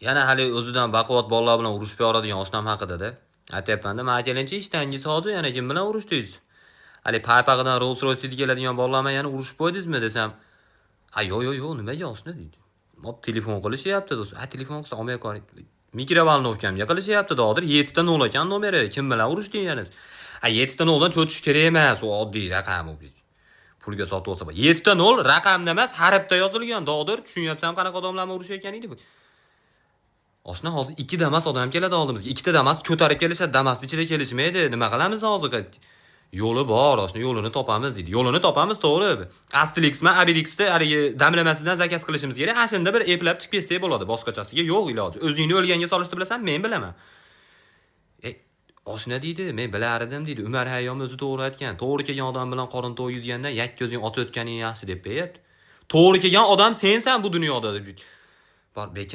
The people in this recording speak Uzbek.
Yana hali o'zidan baquvvat bolalar bilan urushib yoradigan oshnam haqida-da. Aytyapman-da, men kelinchi ishtangiz hozir yana kim bilan urushdingiz? Hali paypag'idan Rolls Royce keladigan bolalar bilan yana urushib qo'ydingizmi desam, "Ha, yo'q, nimaga osna?" deydi. "Mot telefon qilishyapti do'st." "Ha, telefon qilsa olmay qo'ying." Mikrovolnovkamga qilishyapti hozir 7 ta 0 ekan nomeri. Kim bilan urushding yana? "Ha, 7 ta 0 dan cho'tish kerak emas, u oddiy raqam u." Pulga sotib olsa, 7 ta 0 raqamda emas, harfda yozilgan. Dog'dir, tushunyapsan qanaqa odamlar bilan urushayotgan edi bu. Oshna hozir 2 Damas odam keladi oldimizga. 2 ta Damas ko'tarib kelishadi, Damas ichida kelishmaydi. Nima qilamiz hozir? Yo'li bor, oshna yo'lini topamiz deydi. Yo'lini topamiz, to'g'ri. Asterixmi, Obelixda haligi damlamasidan zakaz qilishimiz kerak. Ashunda bir eplab chiqib ketsak bo'ladi. Boshqachasiga yo'q iloji. O'zingni o'lganga solishni bilasan, men bilaman. Oshna deydi, men bilar edim deydi. Umar Hayyom o'zi to'g'ri aytgan. To'g'ri kelgan odam bilan qorin to'y yuzgandan yakka o'zing ochayotganing yaxshi deb beyapti. To'g'ri kelgan odam sensan bu dunyoda deb. Bor bekin